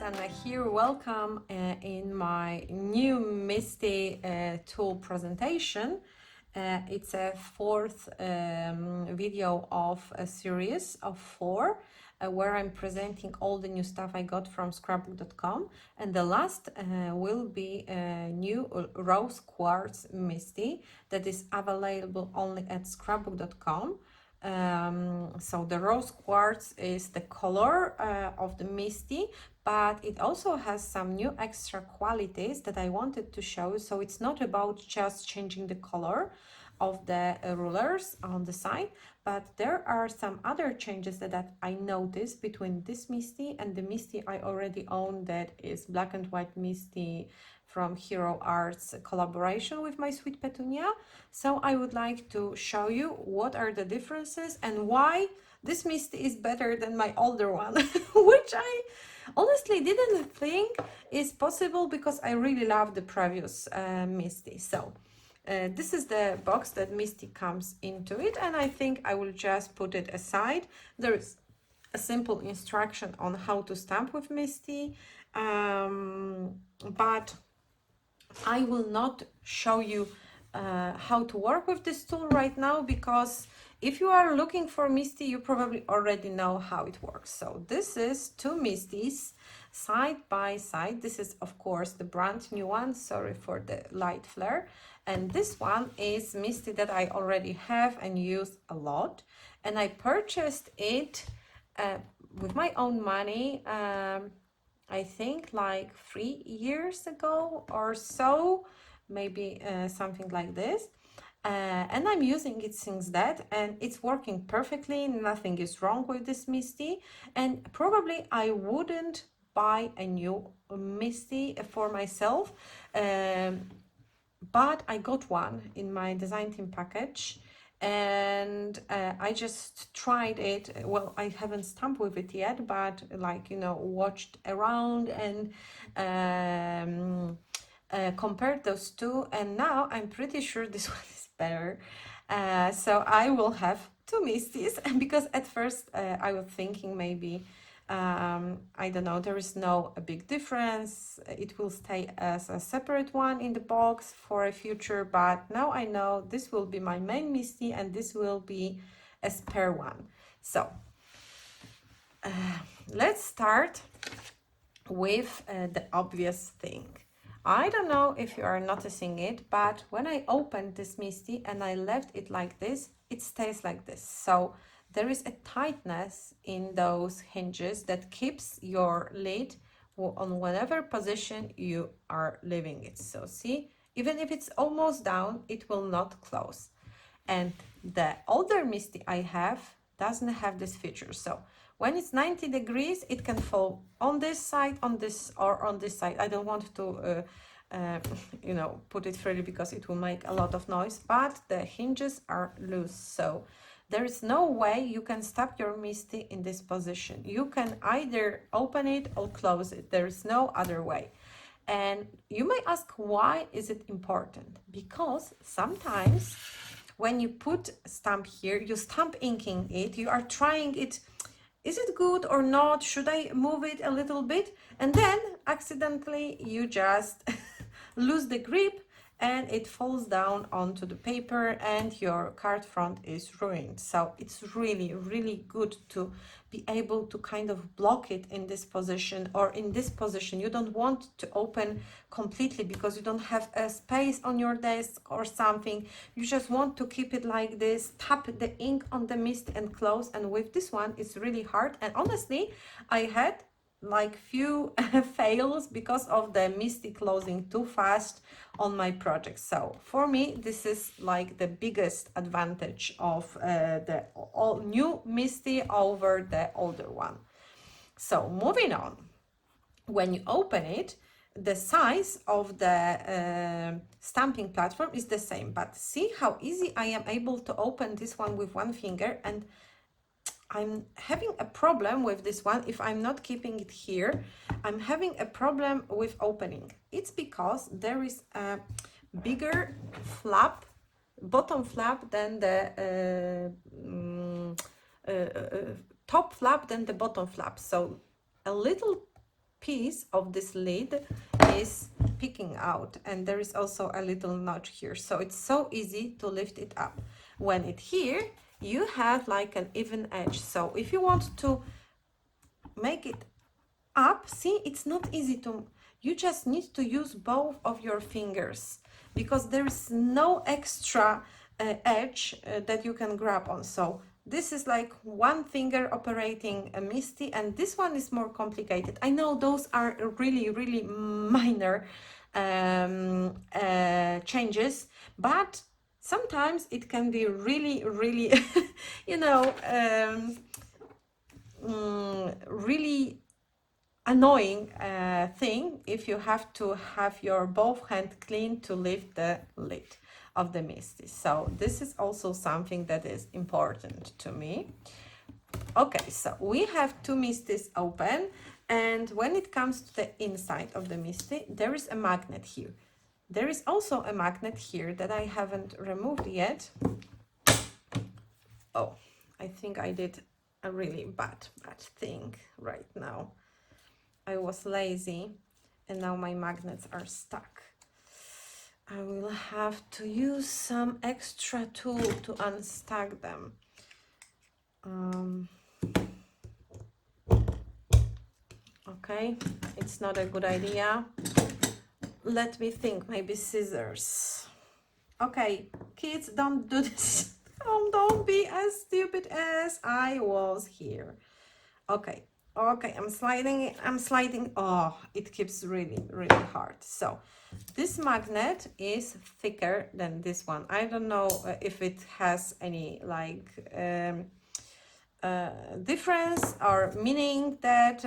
and here welcome in my new MISTI tool presentation. It's a fourth video of a series of four where I'm presenting all the new stuff I got from scrapbook.com, and the last will be a new Rose Quartz MISTI that is available only at scrapbook.com. So the rose quartz is the color of the MISTI, but it also has some new extra qualities that I wanted to show. So it's not about just changing the color of the rulers on the side, but there are some other changes that I noticed between this MISTI and the MISTI I already own, that is black and white MISTI from Hero Arts collaboration with My Sweet Petunia. So I would like to show you what are the differences and why this MISTI is better than my older one, which I honestly didn't think is possible because I really love the previous MISTI. So this is the box that MISTI comes into it, and I think I will just put it aside. There is a simple instruction on how to stamp with MISTI, but I will not show you how to work with this tool right now, because if you are looking for MISTI, you probably already know how it works. So this is two MISTIs side by side. This is of course the brand new one, sorry for the light flare, and this one is MISTI that I already have and use a lot, and I purchased it with my own money. I think like 3 years ago or so, maybe something like this. And I'm using it since that, and it's working perfectly. Nothing is wrong with this MISTI, and probably I wouldn't buy a new MISTI for myself, but I got one in my design team package, and I just tried it. Well, I haven't stamped with it yet, but like, you know, watched around and compared those two, and now I'm pretty sure this one is better. So I will have two MISTIs, because at first I was thinking maybe I don't know, there is no a big difference, it will stay as a separate one in the box for a future, but now I know this will be my main MISTI and this will be a spare one. So let's start with the obvious thing. I don't know if you are noticing it, but when I opened this MISTI and I left it like this, it stays like this. So there is a tightness in those hinges that keeps your lid on whatever position you are leaving it. So see, even if it's almost down, it will not close. And the older MISTI I have doesn't have this feature. So when it's 90 degrees, it can fall on this side, on this, or on this side. I don't want to you know, put it freely because it will make a lot of noise, but the hinges are loose, so there is no way you can stop your MISTI in this position. You can either open it or close it. There is no other way. And you may ask, why is it important? Because sometimes when you put stamp here, you stamp inking it, you are trying it, is it good or not? Should I move it a little bit? And then accidentally you just lose the grip and it falls down onto the paper and your card front is ruined. So it's really, really good to be able to kind of block it in this position or in this position. You don't want to open completely because you don't have a space on your desk or something. You just want to keep it like this, tap the ink on the MISTI and close. And with this one, it's really hard. And honestly, I had like few fails because of the MISTI closing too fast on my project. So for me, this is like the biggest advantage of the all new MISTI over the older one. So moving on, when you open it, the size of the stamping platform is the same, but see how easy I am able to open this one with one finger, and I'm having a problem with this one. If I'm not keeping it here, I'm having a problem with opening. It's because there is a bigger flap, bottom flap than the top flap than the bottom flap. So a little piece of this lid is peeking out, and there is also a little notch here, so it's so easy to lift it up. When it here, you have like an even edge, so if you want to make it up, see, it's not easy to, you just need to use both of your fingers, because there is no extra edge that you can grab on. So this is like one finger operating a MISTI, and this one is more complicated. I know those are really minor changes, but sometimes it can be really you know, really annoying thing if you have to have your both hand clean to lift the lid of the MISTI. So this is also something that is important to me. Okay, so we have two MISTIs open, and when it comes to the inside of the MISTI, there is a magnet here. There is also a magnet here that I haven't removed yet. Oh, I think I did a really bad thing right now. I was lazy and now my magnets are stuck. I will have to use some extra tool to unstuck them. Okay, it's not a good idea. Let me think, maybe scissors. Okay, kids, don't do this. Don't be as stupid as I was here. Okay, I'm sliding. Oh, it keeps really hard. So this magnet is thicker than this one. I don't know if it has any like difference or meaning that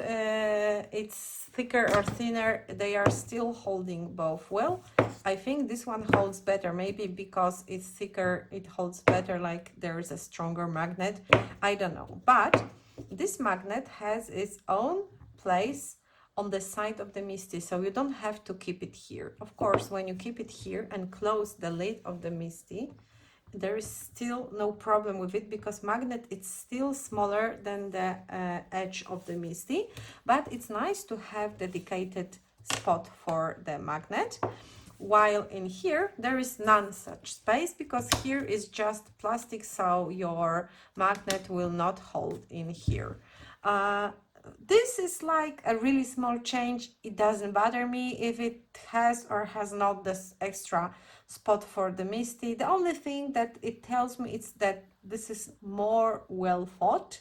it's thicker or thinner. They are still holding both well. I think this one holds better, maybe because it's thicker it holds better, like there is a stronger magnet. I don't know, but this magnet has its own place on the side of the MISTI, so you don't have to keep it here. Of course, when you keep it here and close the lid of the MISTI, there is still no problem with it, because magnet is still smaller than the edge of the MISTI, but it's nice to have dedicated spot for the magnet, while in here there is none such space, because here is just plastic, so your magnet will not hold in here. This is like a really small change. It doesn't bother me if it has or has not this extra spot for the MISTI. The only thing that it tells me is that this is more well thought.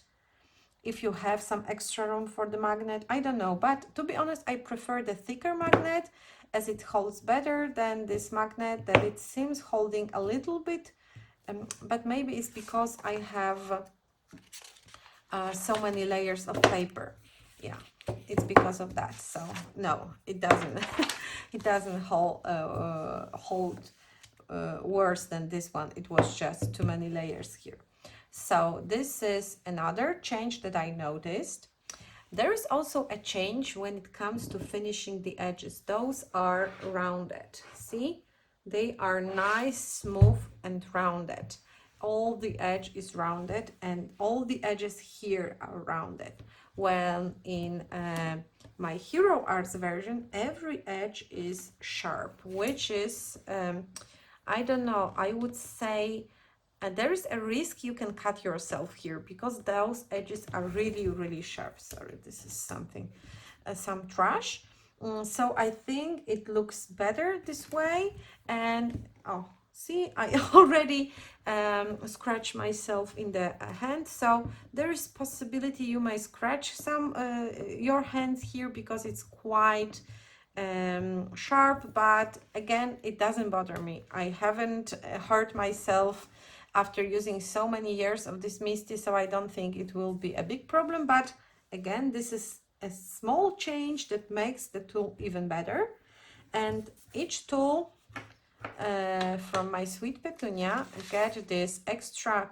If you have some extra room for the magnet, I don't know, but to be honest, I prefer the thicker magnet, as it holds better than this magnet that it seems holding a little bit, but maybe it's because I have so many layers of paper. Yeah, it's because of that. So no, it doesn't it doesn't hold worse than this one. It was just too many layers here. So this is another change that I noticed. There is also a change when it comes to finishing the edges. Those are rounded. See, they are nice, smooth and rounded. All the edge is rounded and all the edges here are rounded. When in my Hero Arts version, every edge is sharp, which is, I don't know, I would say there is a risk you can cut yourself here, because those edges are really sharp. Sorry, this is something, some trash. So I think it looks better this way. And oh, see, I already scratched myself in the hand, so there is possibility you may scratch some your hands here, because it's quite sharp, but again, it doesn't bother me. I haven't hurt myself after using so many years of this MISTI, so I don't think it will be a big problem. But again, this is a small change that makes the tool even better. And each tool from My Sweet Petunia get this extra,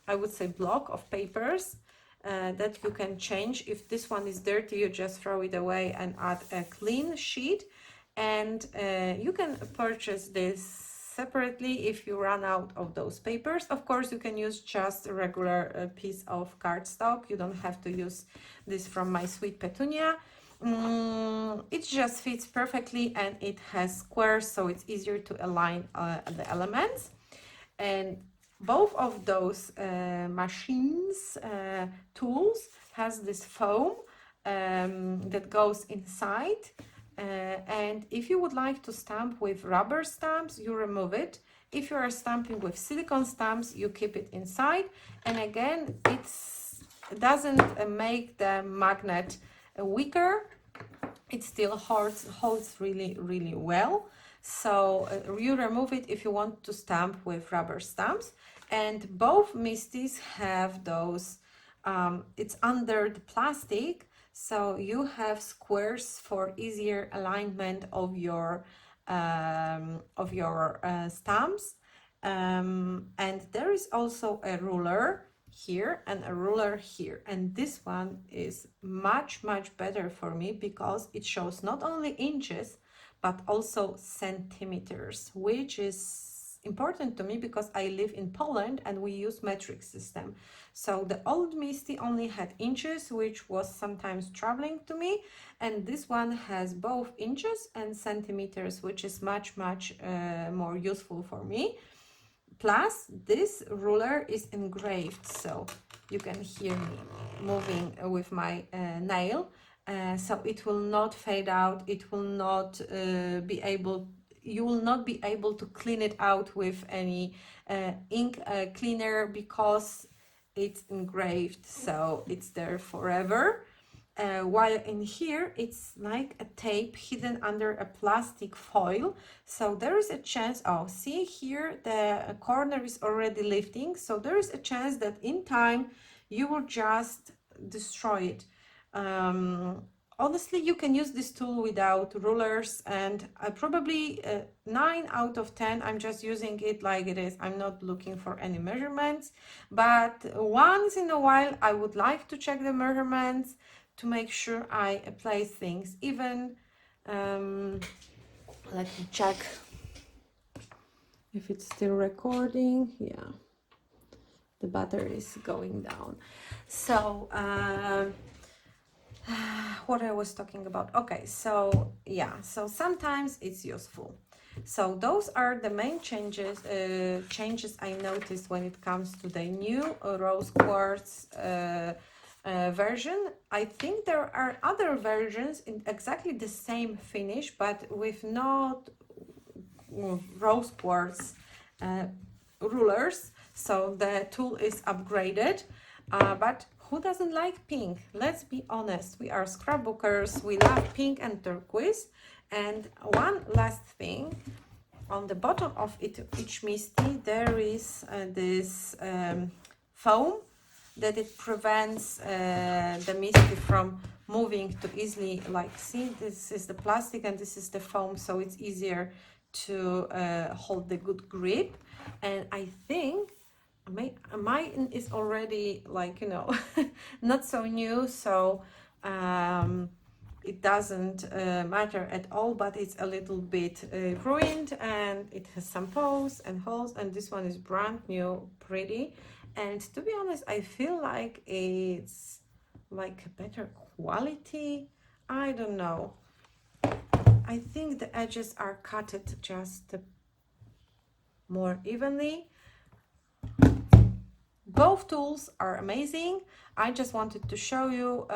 I would say, block of papers that you can change. If this one is dirty, you just throw it away and add a clean sheet. And you can purchase this separately if you run out of those papers. Of course, you can use just a regular piece of cardstock. You don't have to use this from My Sweet Petunia. It just fits perfectly, and it has squares, so it's easier to align the elements. And both of those machines, tools, has this foam that goes inside. And if you would like to stamp with rubber stamps, you remove it. If you are stamping with silicone stamps, you keep it inside. And again, it doesn't make the magnet weaker. It still holds really, really well. So you remove it if you want to stamp with rubber stamps. And both Mistis have those, it's under the plastic, so you have squares for easier alignment of your stamps. And there is also a ruler here and a ruler here, and this one is much better for me because it shows not only inches but also centimeters, which is important to me because I live in Poland and we use metric system. So the old Misty only had inches, which was sometimes troubling to me, and this one has both inches and centimeters, which is much more useful for me. Plus, this ruler is engraved, so you can hear me moving with my nail. So it will not fade out. It will not you will not be able to clean it out with any ink cleaner because it's engraved, so it's there forever. While in here it's like a tape hidden under a plastic foil, so there is a chance, oh, see here the corner is already lifting, so there is a chance that in time you will just destroy it. Honestly, you can use this tool without rulers, and probably 9 out of 10 I'm just using it like it is. I'm not looking for any measurements, but once in a while I would like to check the measurements to make sure I place things. Even let me check if it's still recording. Yeah, the battery is going down. So what I was talking about. Okay, so yeah, so sometimes it's useful. So those are the main changes I noticed when it comes to the new Rose Quartz version. I think there are other versions in exactly the same finish, but with not Rose Quartz rulers, so the tool is upgraded. But who doesn't like pink? Let's be honest, we are scrapbookers, we love pink and turquoise. And one last thing, on the bottom of each Misty there is this foam that it prevents the Misty from moving too easily. Like, see, this is the plastic and this is the foam, so it's easier to hold the good grip. And I think mine is already, like, you know, not so new, so it doesn't matter at all, but it's a little bit ruined, and it has some pores and holes, and this one is brand new, pretty. And to be honest, I feel like it's like a better quality. I don't know. I think the edges are cutted just more evenly. Both tools are amazing. I just wanted to show you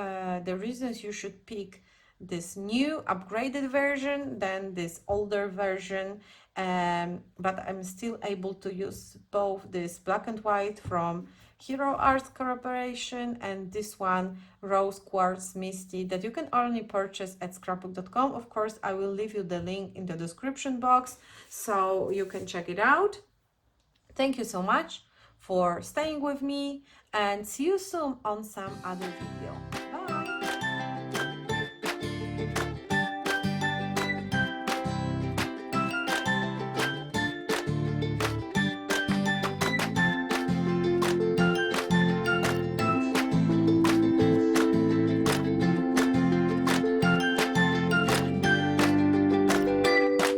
the reasons you should pick this new upgraded version than this older version. But I'm still able to use both this black and white from Hero Art Corporation and this one Rose Quartz Misty that you can only purchase at scrapbook.com. Of course, I will leave you the link in the description box so you can check it out. Thank you so much for staying with me, and see you soon on some other video.